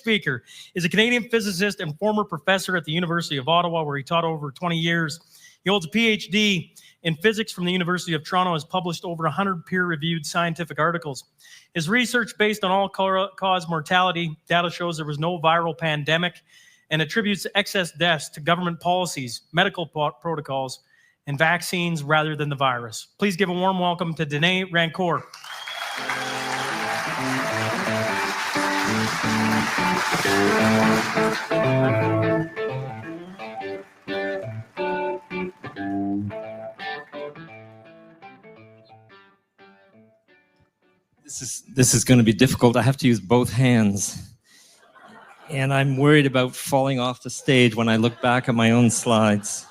speaker is a Canadian physicist and former professor at the University of Ottawa, where he taught over 20 years. He holds a PhD in physics from the University of Toronto, has published over 100 peer-reviewed scientific articles. His research based on all-cause mortality data shows there was no viral pandemic and attributes excess deaths to government policies, medical protocols, and vaccines rather than the virus. Please give a warm welcome to Denis Rancourt. This is going to be difficult. I have to use both hands. And I'm worried about falling off the stage when I look back at my own slides.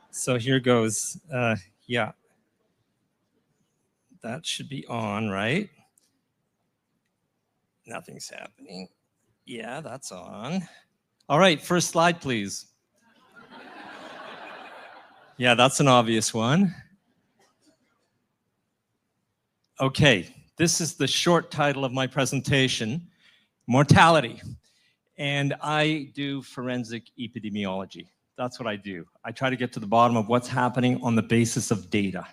So here goes. Yeah. That should be on, right? Nothing's happening. Yeah, that's on. All right, first slide, please. Yeah, that's an obvious one. Okay. This is the short title of my presentation, Mortality. And I do forensic epidemiology. That's what I do. I try to get to the bottom of what's happening on the basis of data.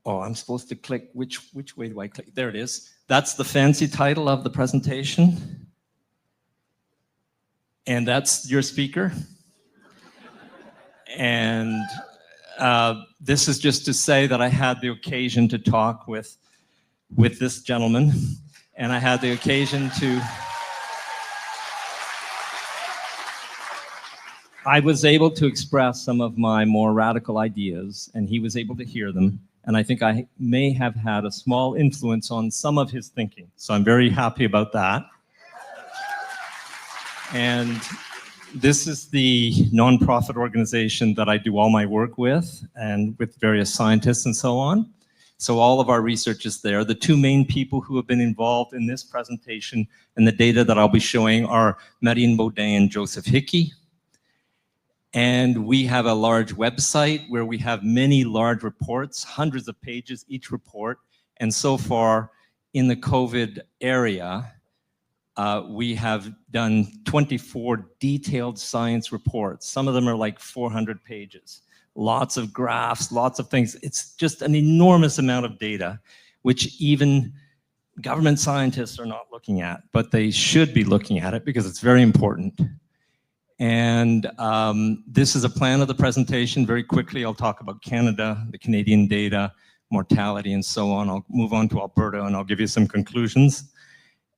Oh, I'm supposed to click. Which way do I click? There it is. That's the fancy title of the presentation. And that's your speaker. And this is just to say that I had the occasion to talk with this gentleman, and I had the occasion to... I was able to express some of my more radical ideas, and he was able to hear them, and I think I may have had a small influence on some of his thinking. So I'm very happy about that. And this is the nonprofit organization that I do all my work with, and with various scientists and so on. So all of our research is there. The two main people who have been involved in this presentation and the data that I'll be showing are Marine Baudin and Joseph Hickey. And we have a large website where we have many large reports, hundreds of pages each report. And so far in the COVID area, we have done 24 detailed science reports. Some of them are like 400 pages. Lots of graphs, lots of things. It's just an enormous amount of data, which even government scientists are not looking at, but they should be looking at it because it's very important. And this is a plan of the presentation. Very quickly, I'll talk about Canada, the Canadian data, mortality, and so on. I'll move on to Alberta, and I'll give you some conclusions.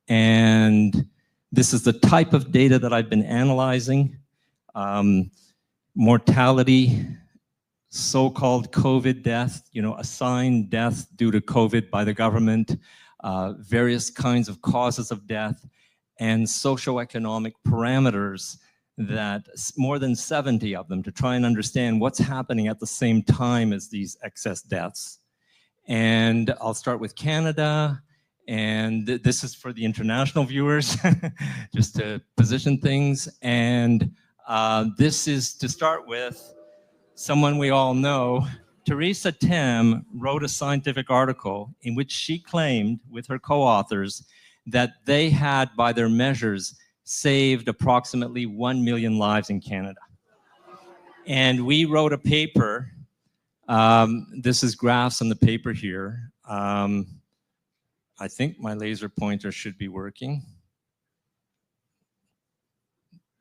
And this is the type of data that I've been analyzing. Mortality, so-called COVID death, assigned death due to COVID by the government, various kinds of causes of death, and socioeconomic parameters, that more than 70 of them, to try and understand what's happening at the same time as these excess deaths. And I'll start with Canada. And this is for the international viewers, just to position things. And this is, to start with, someone we all know. Theresa Tam wrote a scientific article in which she claimed, with her co-authors, that they had, by their measures, saved approximately 1 million lives in Canada. And we wrote a paper. This is graphs on the paper here. I think my laser pointer should be working.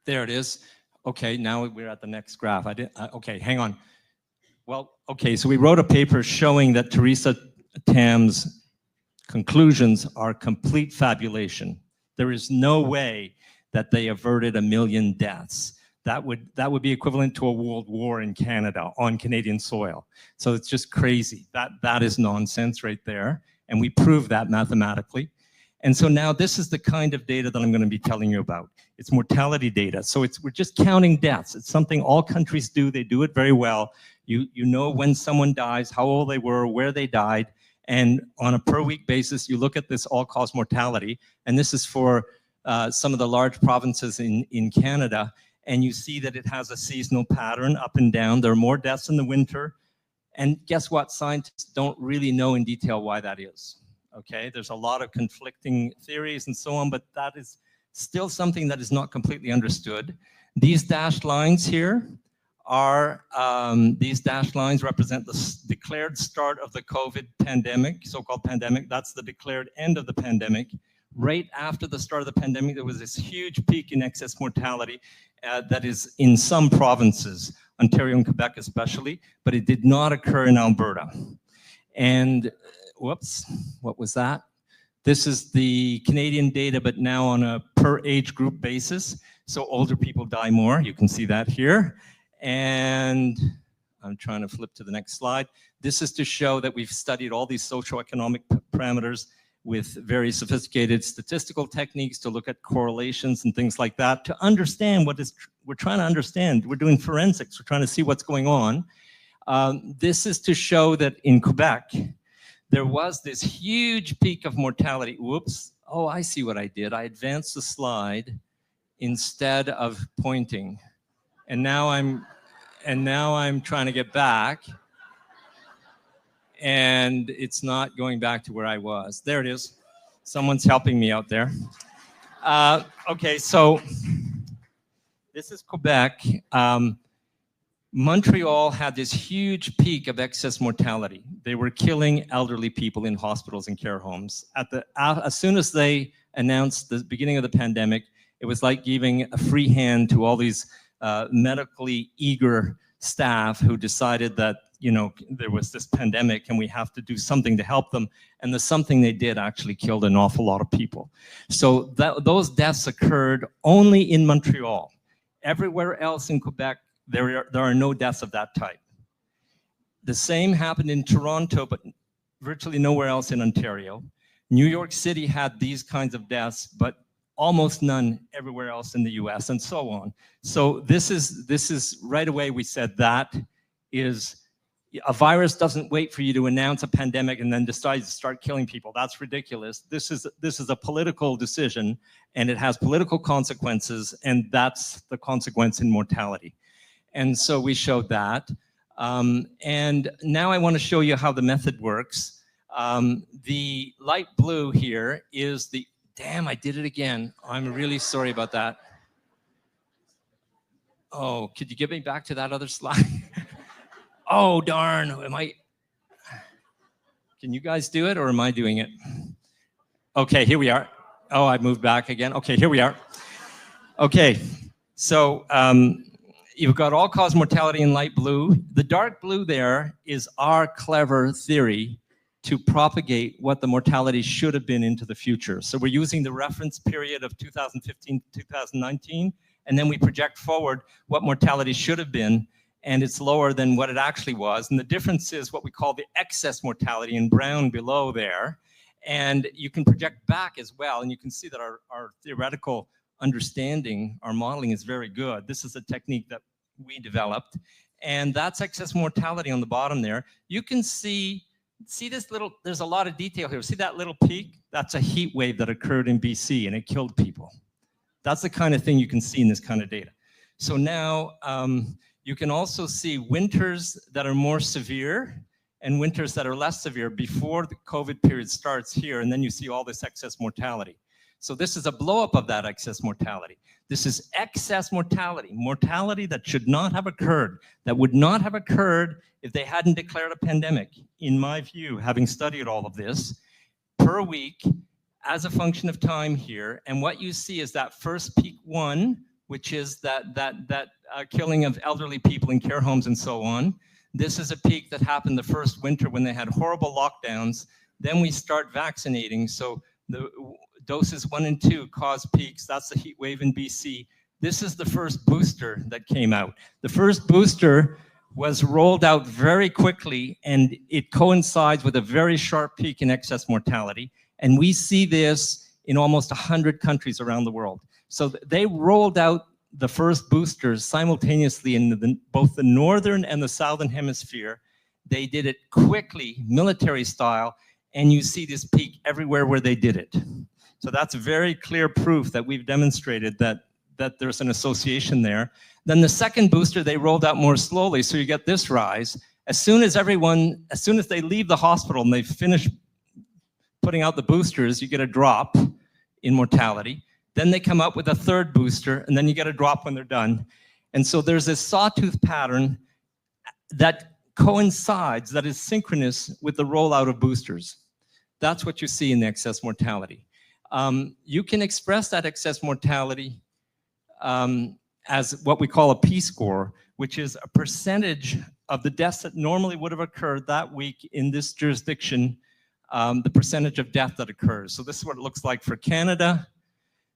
There it is. Okay, now we're at the next graph. Okay, hang on. Well, okay, so we wrote a paper showing that Theresa Tam's conclusions are complete fabulation. There is no way that they averted 1 million deaths. That would be equivalent to a world war in Canada on Canadian soil. So it's just crazy. That is nonsense right there. And we prove that mathematically. And so now this is the kind of data that I'm going to be telling you about. It's mortality data. So we're just counting deaths. It's something all countries do. They do it very well. You know when someone dies, how old they were, where they died. And on a per week basis, you look at this all-cause mortality. And this is for some of the large provinces in Canada. And you see that it has a seasonal pattern up and down. There are more deaths in the winter. And guess what? Scientists don't really know in detail why that is. okay? There's a lot of conflicting theories and so on, but that is still something that is not completely understood. These dashed lines here are, these dashed lines represent the declared start of the COVID pandemic, so-called pandemic. That's the declared end of the pandemic. Right after the start of the pandemic, there was this huge peak in excess mortality that is in some provinces, Ontario and Quebec especially, but it did not occur in Alberta. And whoops, what was that? This is the Canadian data, but now on a per age group basis. So older people die more, you can see that here. And I'm trying to flip to the next slide. This is to show that we've studied all these socioeconomic parameters with very sophisticated statistical techniques to look at correlations and things like that to understand what is, we're trying to understand. We're doing forensics, we're trying to see what's going on. This is to show that in Quebec, there was this huge peak of mortality. Whoops, oh, I see what I did. I advanced the slide instead of pointing. And now I'm trying to get back. And it's not going back to where I was. There it is. Someone's helping me out there. Okay, so this is Quebec. Montreal had this huge peak of excess mortality. They were killing elderly people in hospitals and care homes. As soon as they announced the beginning of the pandemic, it was like giving a free hand to all these medically eager staff who decided that, you know, there was this pandemic and we have to do something to help them. And the something they did actually killed an awful lot of people. So those deaths occurred only in Montreal. Everywhere else in Quebec, there are no deaths of that type. The same happened in Toronto, but virtually nowhere else in Ontario. New York City had these kinds of deaths, but almost none everywhere else in the US, and so on. So this is right away we said that is, a virus doesn't wait for you to announce a pandemic and then decide to start killing people. That's ridiculous. This is a political decision, and it has political consequences, and that's the consequence in mortality. And so we showed that. And now I want to show you how the method works. The light blue here is the, damn, I did it again. I'm really sorry about that. Oh, could you get me back to that other slide? Oh, darn, can you guys do it or am I doing it? Okay, here we are. Oh, I moved back again. Okay, here we are. Okay, so you've got all-cause mortality in light blue. The dark blue there is our clever theory to propagate what the mortality should have been into the future. So we're using the reference period of 2015 to 2019, and then we project forward what mortality should have been, and it's lower than what it actually was. And the difference is what we call the excess mortality in brown below there. And you can project back as well, and you can see that our theoretical understanding, our modeling is very good. This is a technique that we developed, and that's excess mortality on the bottom there. You can see this little, there's a lot of detail here. See that little peak? That's a heat wave that occurred in BC and it killed people. That's the kind of thing you can see in this kind of data. So now you can also see winters that are more severe and winters that are less severe before the COVID period starts here, and then you see all this excess mortality. So this is a blow up of that excess mortality. This is excess mortality, mortality that should not have occurred, that would not have occurred if they hadn't declared a pandemic, in my view, having studied all of this, per week as a function of time here. And what you see is that first peak one, which is that killing of elderly people in care homes and so on. This is a peak that happened the first winter when they had horrible lockdowns. Then we start vaccinating. So the doses 1 and 2 cause peaks. That's the heat wave in BC. This is the first booster that came out. The first booster was rolled out very quickly, and it coincides with a very sharp peak in excess mortality. And we see this in almost 100 countries around the world. So they rolled out the first boosters simultaneously in both the northern and the southern hemisphere. They did it quickly, military style, and you see this peak everywhere where they did it. So that's very clear proof that we've demonstrated that there's an association there. Then the second booster, they rolled out more slowly, so you get this rise. As soon as they leave the hospital and they finish putting out the boosters, you get a drop in mortality. Then they come out with a third booster, and then you get a drop when they're done. And so there's this sawtooth pattern that coincides, that is synchronous with the rollout of boosters. That's what you see in the excess mortality. You can express that excess mortality as what we call a p-score, which is a percentage of the deaths that normally would have occurred that week in this jurisdiction, the percentage of death that occurs. So this is what it looks like for Canada.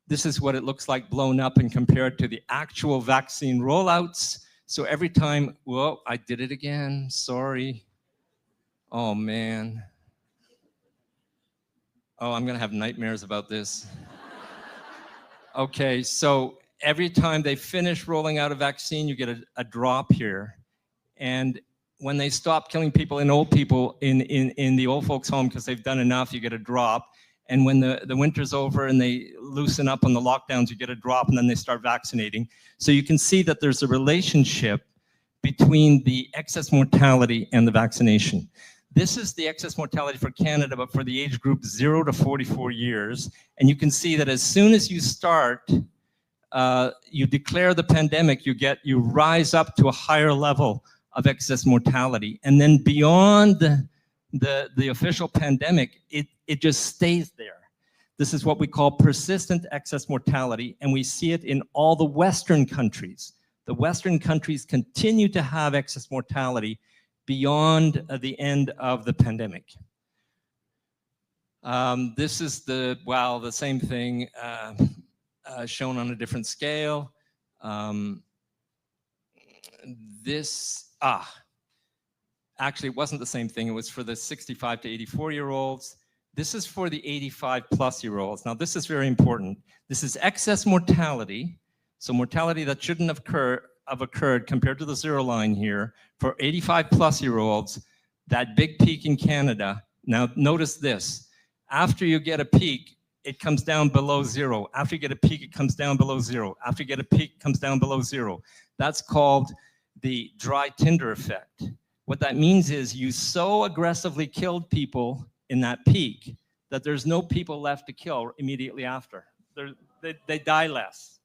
This is what it looks like blown up and compared to the actual vaccine rollouts. So every time, whoa, I did it again, sorry. Oh man. Oh, I'm gonna have nightmares about this. Okay, so every time they finish rolling out a vaccine, you get a drop here. And when they stop killing people in the old folks home because they've done enough, you get a drop. And when the winter's over and they loosen up on the lockdowns, you get a drop and then they start vaccinating. So you can see that there's a relationship between the excess mortality and the vaccination. This is the excess mortality for Canada, but for the age group 0 to 44 years. And you can see that as soon as you start, you declare the pandemic, you rise up to a higher level of excess mortality. And then beyond the official pandemic, it just stays there. This is what we call persistent excess mortality, and we see it in all the Western countries. The Western countries continue to have excess mortality beyond the end of the pandemic. This is the same thing shown on a different scale. Actually, it wasn't the same thing. It was for the 65 to 84-year-olds. This is for the 85-plus-year-olds. Now, this is very important. This is excess mortality, so mortality that shouldn't have occurred compared to the zero line here. For 85-plus-year-olds, that big peak in Canada. Now, notice this. After you get a peak, it comes down below zero. After you get a peak, it comes down below zero. After you get a peak, it comes down below zero. That's called the dry tinder effect. What that means is you so aggressively killed people in that peak that there's no people left to kill immediately after. They die less.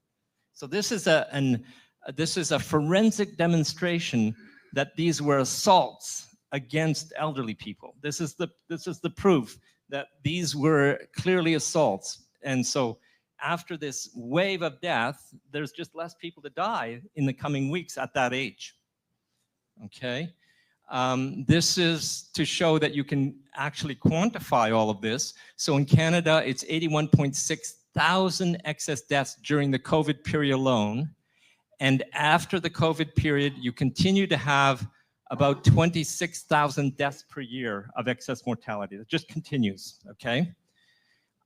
So this is a forensic demonstration that these were assaults against elderly people. This is the proof that these were clearly assaults. And so after this wave of death, there's just less people to die in the coming weeks at that age. Okay. This is to show that you can actually quantify all of this. So in Canada, it's 81.6 thousand excess deaths during the COVID period alone. And after the COVID period, you continue to have about 26,000 deaths per year of excess mortality. It just continues, okay?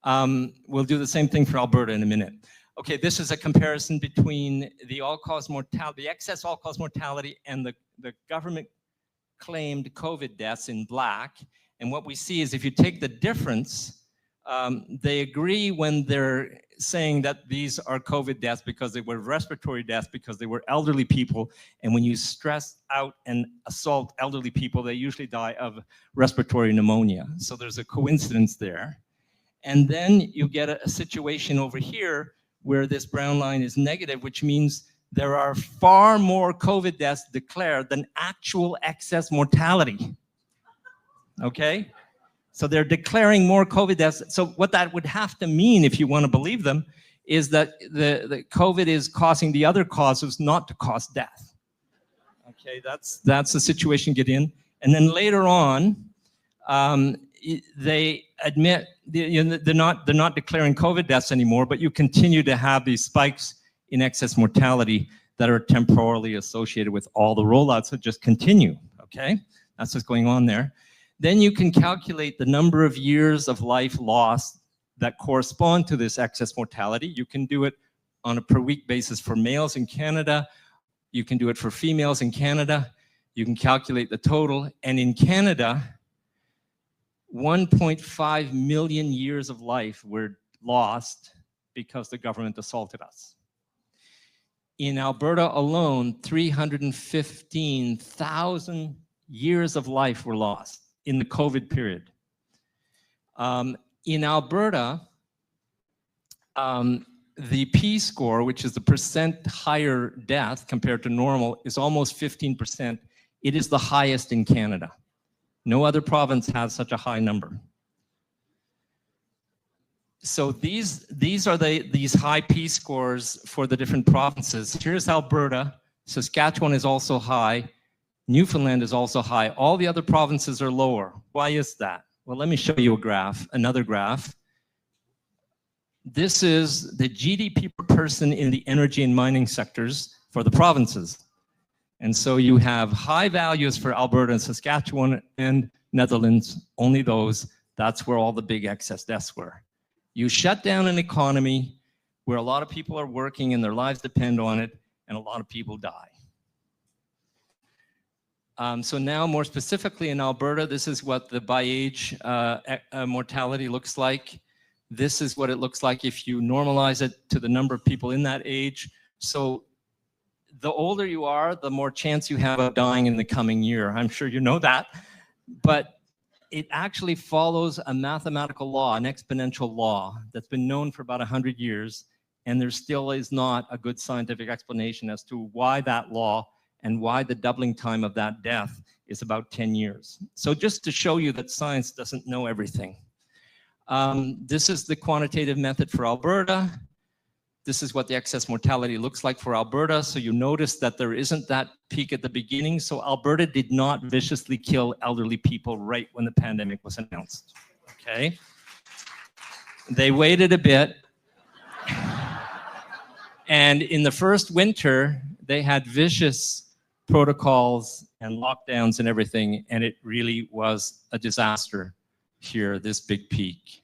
We'll do the same thing for Alberta in a minute. Okay, this is a comparison between the all-cause mortality, the excess all-cause mortality, and the government claimed COVID deaths in black. And what we see is if you take the difference, they agree when they're saying that these are COVID deaths because they were respiratory deaths because they were elderly people. And when you stress out and assault elderly people, they usually die of respiratory pneumonia. So there's a coincidence there. And then you get a situation over here where this brown line is negative, which means there are far more COVID deaths declared than actual excess mortality. Okay? So they're declaring more COVID deaths. So what that would have to mean, if you want to believe them, is that the COVID is causing the other causes not to cause death. Okay, that's the situation you get in. And then later on, they admit they're not declaring COVID deaths anymore, but you continue to have these spikes in excess mortality that are temporally associated with all the rollouts that just continue. Okay, that's what's going on there. Then you can calculate the number of years of life lost that correspond to this excess mortality. You can do it on a per week basis for males in Canada. You can do it for females in Canada. You can calculate the total. And in Canada, 1.5 million years of life were lost because the government assaulted us. In Alberta alone, 315,000 years of life were lost in the COVID period. In Alberta, the P-score, which is the percent higher death compared to normal, is almost 15%. It is the highest in Canada. No other province has such a high number. So these are these high P-scores for the different provinces. Here's Alberta. Saskatchewan is also high. Newfoundland is also high. All the other provinces are lower. Why is that? Well, let me show you a graph, another graph. This is the GDP per person in the energy and mining sectors for the provinces. And so you have high values for Alberta and Saskatchewan and Netherlands, only those. That's where all the big excess deaths were. You shut down an economy where a lot of people are working and their lives depend on it, and a lot of people die. So now more specifically in Alberta, this is what the by age mortality looks like. This is what it looks like if you normalize it to the number of people in that age. So the older you are, the more chance you have of dying in the coming year. I'm sure you know that, but it actually follows a mathematical law, an exponential law that's been known for about 100 years, and there still is not a good scientific explanation as to why that law and why the doubling time of that death is about 10 years. So just to show you that science doesn't know everything. This is the quantitative method for Alberta. This is what the excess mortality looks like for Alberta. So you notice that there isn't that peak at the beginning. So Alberta did not viciously kill elderly people right when the pandemic was announced, okay? They waited a bit. And in the first winter, they had vicious protocols and lockdowns and everything, and it really was a disaster here, this big peak.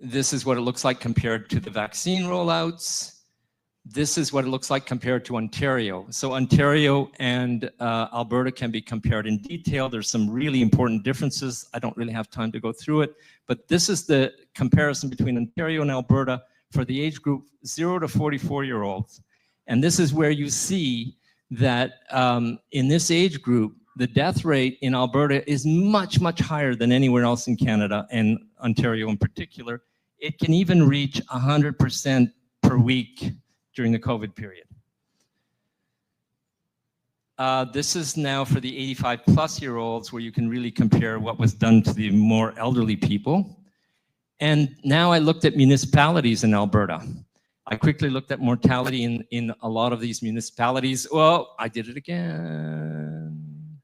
This is what it looks like compared to the vaccine rollouts. This is what it looks like compared to Ontario. So Ontario and Alberta can be compared in detail. There's some really important differences. I don't really have time to go through it, but this is the comparison between Ontario and Alberta for the age group 0 to 44-year-olds. And this is where you see that in this age group, the death rate in Alberta is much, much higher than anywhere else in Canada, and Ontario in particular. It can even reach 100% per week during the COVID period. This is now for the 85-plus-year-olds, where you can really compare what was done to the more elderly people. And now I looked at municipalities in Alberta. I quickly looked at mortality in a lot of these municipalities. Well, I did it again.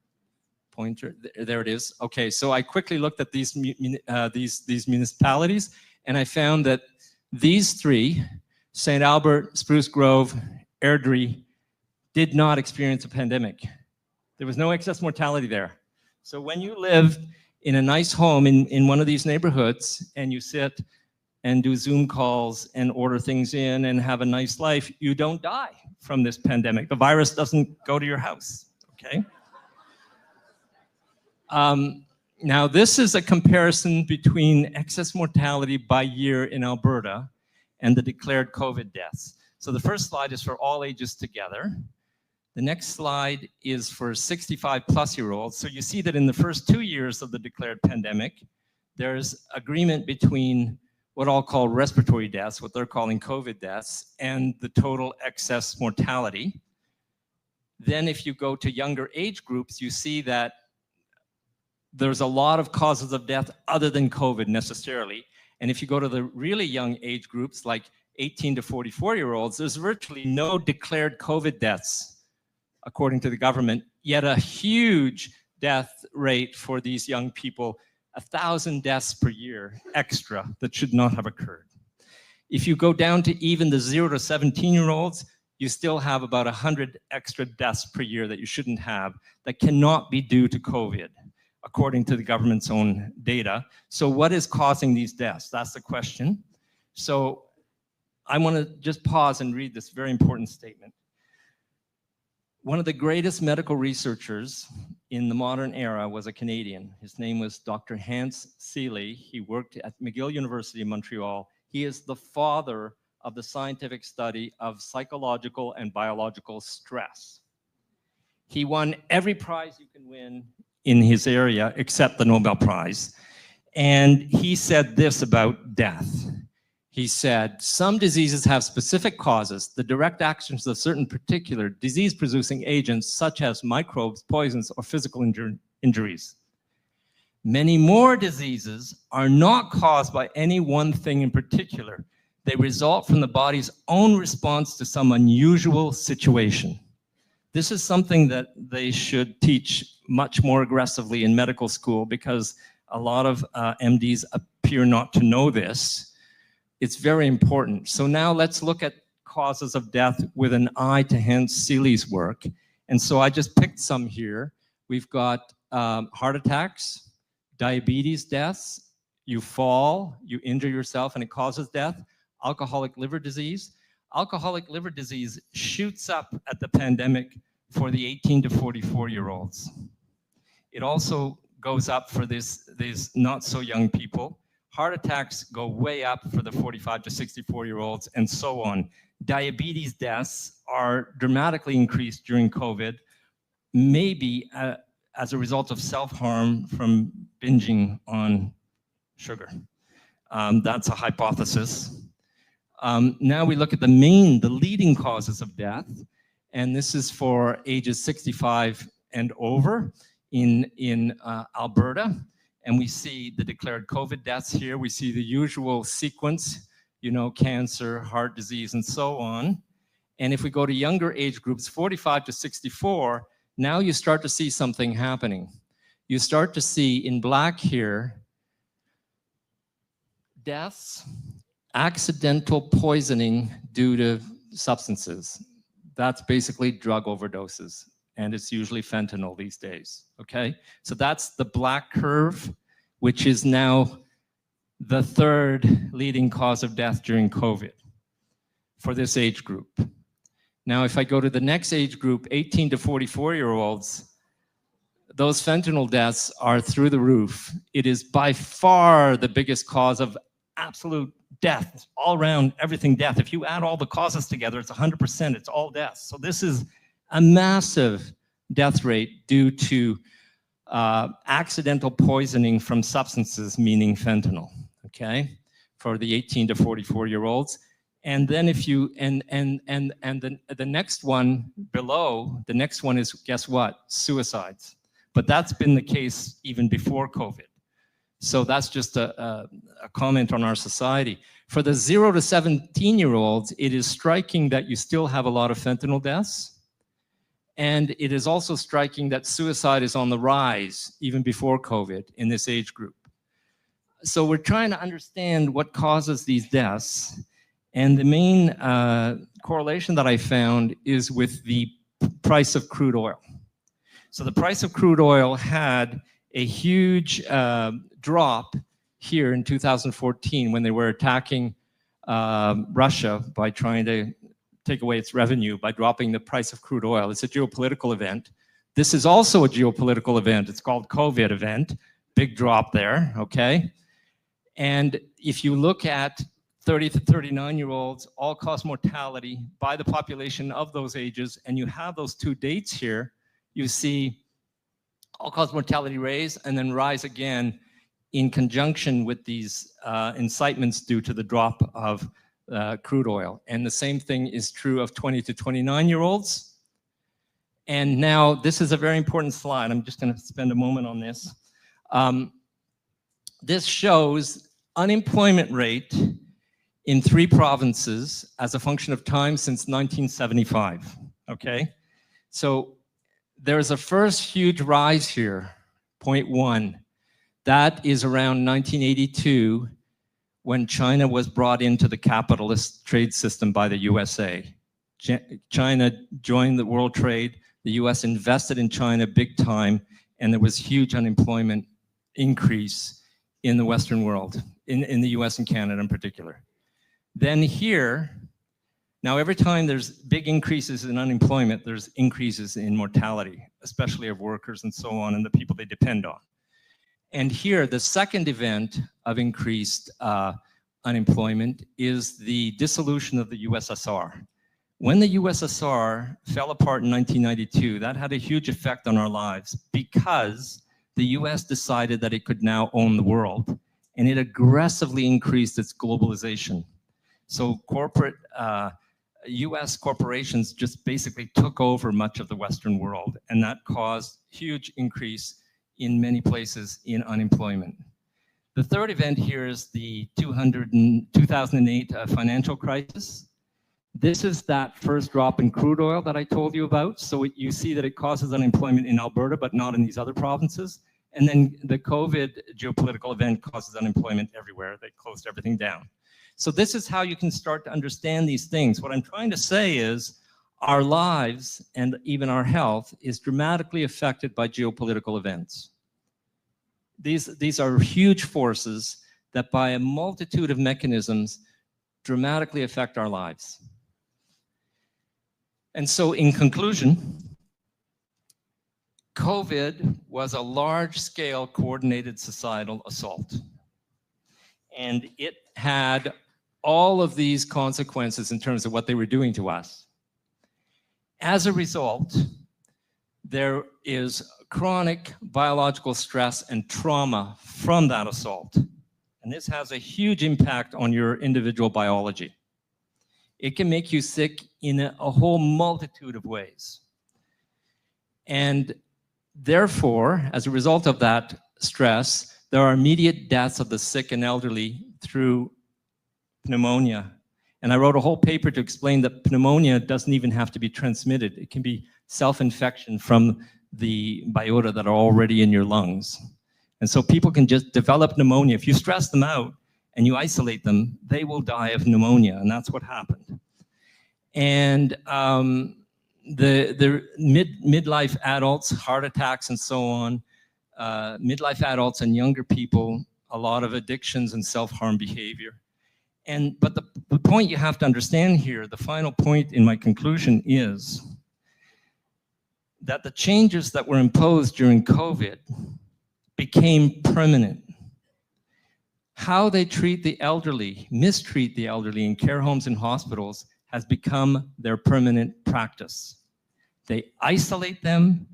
Pointer, there it is. Okay, so I quickly looked at these municipalities, and I found that these three, St. Albert, Spruce Grove, Airdrie, did not experience a pandemic. There was no excess mortality there. So when you live in a nice home in one of these neighborhoods, and you sit and do Zoom calls and order things in and have a nice life, you don't die from this pandemic. The virus doesn't go to your house, okay? Now, this is a comparison between excess mortality by year in Alberta and the declared COVID deaths. So the first slide is for all ages together. The next slide is for 65-plus-year-olds. So you see that in the first 2 years of the declared pandemic, there's agreement between what I'll call respiratory deaths, what they're calling COVID deaths, and the total excess mortality. Then if you go to younger age groups, you see that there's a lot of causes of death other than COVID necessarily. And if you go to the really young age groups, like 18 to 44-year-olds, there's virtually no declared COVID deaths, according to the government, yet a huge death rate for these young people, 1,000 deaths per year extra that should not have occurred. If you go down to even the 0 to 17-year-olds, you still have about 100 extra deaths per year that you shouldn't have that cannot be due to COVID, according to the government's own data. So what is causing these deaths? That's the question. So I want to just pause and read this very important statement. One of the greatest medical researchers in the modern era was a Canadian. His name was Dr. Hans Seeley. He worked at McGill University in Montreal. He is the father of the scientific study of psychological and biological stress. He won every prize you can win in his area except the Nobel Prize. And he said this about death. He said, some diseases have specific causes, the direct actions of certain particular disease-producing agents, such as microbes, poisons, or physical injuries. Many more diseases are not caused by any one thing in particular. They result from the body's own response to some unusual situation. This is something that they should teach much more aggressively in medical school, because a lot of MDs appear not to know this. It's very important. So now let's look at causes of death with an eye to Hans Seeley's work. And so I just picked some here. We've got heart attacks, diabetes deaths, you fall, you injure yourself and it causes death, alcoholic liver disease. Alcoholic liver disease shoots up at the pandemic for the 18 to 44-year-olds. It also goes up for these not so young people. Heart attacks go way up for the 45 to 64-year-olds, and so on. Diabetes deaths are dramatically increased during COVID, maybe as a result of self-harm from binging on sugar. That's a hypothesis. Now we look at the leading causes of death, and this is for ages 65 and over in Alberta. And we see the declared COVID deaths here. We see the usual sequence, you know, cancer, heart disease, and so on. And if we go to younger age groups, 45 to 64, now you start to see something happening. You start to see in black here, deaths, accidental poisoning due to substances. That's basically drug overdoses. And it's usually fentanyl these days, okay? So that's the black curve, which is now the third leading cause of death during COVID for this age group. Now, if I go to the next age group, 18 to 44-year-olds, those fentanyl deaths are through the roof. It is by far the biggest cause of absolute death, all around, everything death. If you add all the causes together, it's 100%, it's all deaths. So this is a massive death rate due to accidental poisoning from substances, meaning fentanyl, okay, for the 18 to 44-year-olds. And then if you, the next one below, the next one is, guess what? Suicides. But that's been the case even before COVID. So that's just a comment on our society. For the 0 to 17-year-olds, it is striking that you still have a lot of fentanyl deaths. And it is also striking that suicide is on the rise, even before COVID, in this age group. So we're trying to understand what causes these deaths. And the main correlation that I found is with the price of crude oil. So the price of crude oil had a huge drop here in 2014 when they were attacking Russia by trying to take away its revenue by dropping the price of crude oil. It's a geopolitical event. This is also a geopolitical event. It's called COVID event. Big drop there, okay? And if you look at 30 to 39-year-olds, all-cause mortality by the population of those ages, and you have those two dates here, you see all-cause mortality raise and then rise again in conjunction with these incitements due to the drop of crude oil. And the same thing is true of 20 to 29-year-olds. And now this is a very important slide. I'm just going to spend a moment on this. This shows unemployment rate in 3 provinces as a function of time since 1975, okay? So there's a first huge rise here, 0.1. That is around 1982 when China was brought into the capitalist trade system by the USA. China joined the world trade, the US invested in China big time, and there was huge unemployment increase in the Western world, in the US and Canada in particular. Then here, now every time there's big increases in unemployment, there's increases in mortality, especially of workers and so on, and the people they depend on. And here, the second event of increased unemployment is the dissolution of the USSR. When the USSR fell apart in 1992, that had a huge effect on our lives because the US decided that it could now own the world, and it aggressively increased its globalization. So US corporations just basically took over much of the Western world, and that caused huge increase in many places in unemployment. The third event here is the 2008 financial crisis. This is that first drop in crude oil that I told you about. So you see that it causes unemployment in Alberta, but not in these other provinces. And then the COVID geopolitical event causes unemployment everywhere. They closed everything down. So this is how you can start to understand these things. What I'm trying to say is our lives and even our health is dramatically affected by geopolitical events. These are huge forces that by a multitude of mechanisms dramatically affect our lives. And so in conclusion, COVID was a large-scale coordinated societal assault. And it had all of these consequences in terms of what they were doing to us. As a result, there is chronic biological stress and trauma from that assault. And this has a huge impact on your individual biology. It can make you sick in a whole multitude of ways. And therefore, as a result of that stress, there are immediate deaths of the sick and elderly through pneumonia. And I wrote a whole paper to explain that pneumonia doesn't even have to be transmitted. It can be self-infection from the biota that are already in your lungs. And so people can just develop pneumonia. If you stress them out and you isolate them, they will die of pneumonia, and that's what happened. And the midlife adults, heart attacks and so on, midlife adults and younger people, a lot of addictions and self-harm behavior. But the point you have to understand here, the final point in my conclusion is that the changes that were imposed during COVID became permanent. How they treat the elderly, mistreat the elderly in care homes and hospitals has become their permanent practice. They isolate them,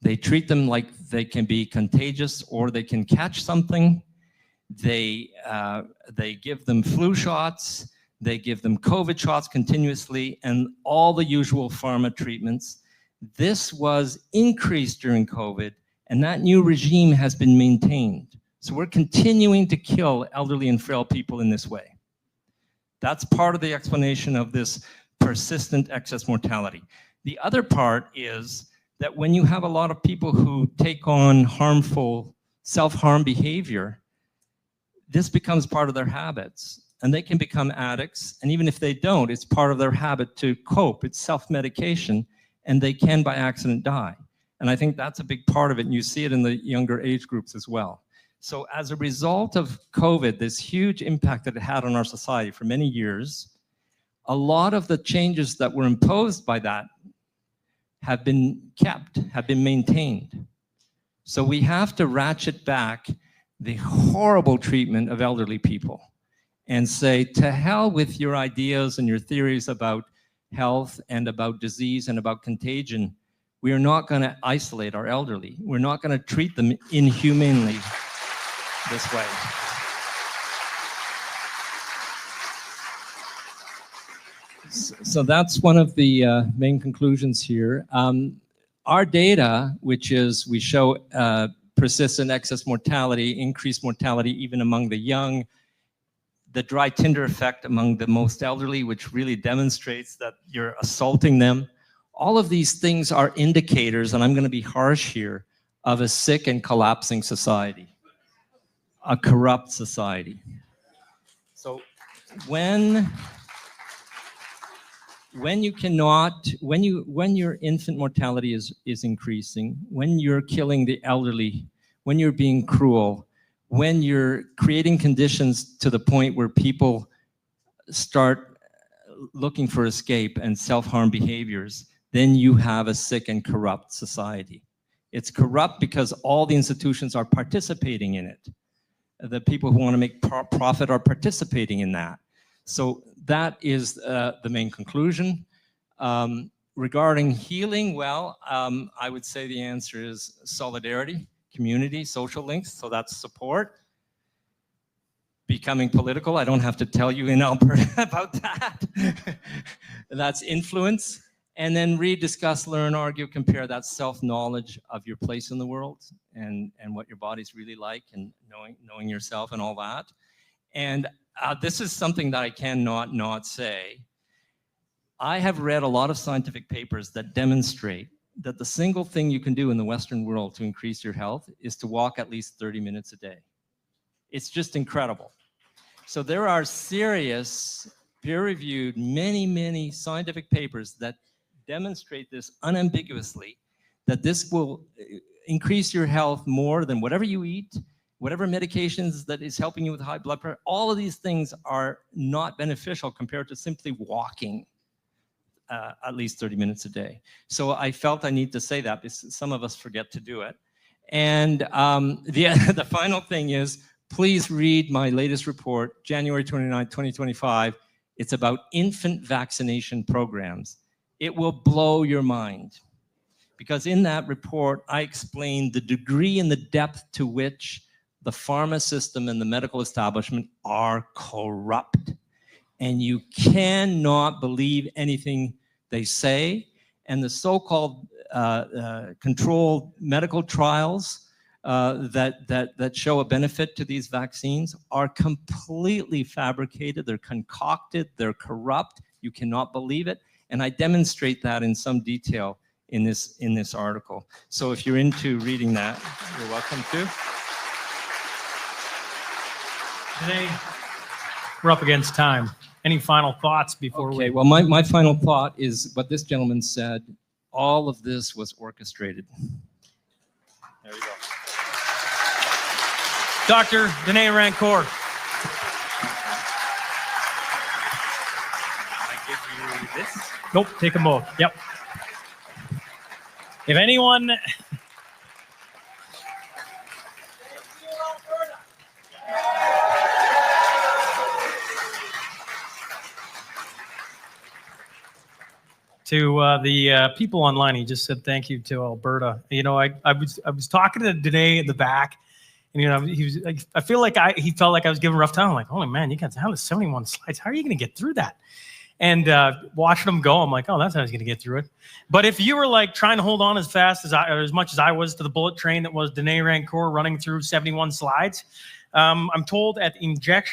they treat them like they can be contagious or they can catch something. They give them flu shots, they give them COVID shots continuously, and all the usual pharma treatments. This was increased during COVID, and that new regime has been maintained. So we're continuing to kill elderly and frail people in this way. That's part of the explanation of this persistent excess mortality. The other part is that when you have a lot of people who take on harmful self-harm behavior, this becomes part of their habits, and they can become addicts. And even if they don't, it's part of their habit to cope. It's self-medication, and they can by accident die. And I think that's a big part of it, and you see it in the younger age groups as well. So as a result of COVID, this huge impact that it had on our society for many years, a lot of the changes that were imposed by that have been kept, have been maintained. So we have to ratchet back the horrible treatment of elderly people and say, to hell with your ideas and your theories about health and about disease and about contagion. We are not going to isolate our elderly. We're not going to treat them inhumanely this way. So that's one of the main conclusions here. Our data, which is we show persistent excess mortality, increased mortality even among the young, the dry tinder effect among the most elderly, which really demonstrates that you're assaulting them. All of these things are indicators, and I'm going to be harsh here, of a sick and collapsing society, a corrupt society. So when your infant mortality is increasing, when you're killing the elderly, when you're being cruel, when you're creating conditions to the point where people start looking for escape and self-harm behaviors, then you have a sick and corrupt society. It's corrupt because all the institutions are participating in it. The people who want to make profit are participating in that. So that is the main conclusion. Regarding healing, well, I would say the answer is solidarity. community, social links, so that's support. Becoming political, I don't have to tell you in Alberta about that. That's influence. And then read, discuss, learn, argue, compare. That's self-knowledge of your place in the world and what your body's really like, and knowing yourself and all that. And this is something that I cannot not say. I have read a lot of scientific papers that demonstrate that the single thing you can do in the Western world to increase your health is to walk at least 30 minutes a day. It's just incredible. So there are serious, peer-reviewed, many scientific papers that demonstrate this unambiguously, that this will increase your health more than whatever you eat, whatever medications that is helping you with high blood pressure. All of these things are not beneficial compared to simply walking at least 30 minutes a day. So I felt I need to say that because some of us forget to do it. And the final thing is, please read my latest report, January 29, 2025. It's about infant vaccination programs. It will blow your mind, because in that report, I explained the degree and the depth to which the pharma system and the medical establishment are corrupt. And you cannot believe anything they say. And the so-called controlled medical trials that show a benefit to these vaccines are completely fabricated. They're concocted. They're corrupt. You cannot believe it. And I demonstrate that in some detail in this article. So if you're into reading that, you're welcome to. Today, we're up against time. Any final thoughts before we... Okay, well, my final thought is what this gentleman said. All of this was orchestrated. There you go. Dr. Denis Rancourt. I give you this? Nope, take them both. Yep. If anyone... To the people online, he just said thank you to Alberta. You know, I was talking to Denis in the back, and you know, he was like, I feel like he felt like I was giving a rough time. I'm like, holy man, you got down to 71 slides. How are you going to get through that? And watching him go, I'm like, oh, that's how he's going to get through it. But if you were like trying to hold on as fast as as much as I was to the bullet train that was Denis Rancourt running through 71 slides, I'm told at injection.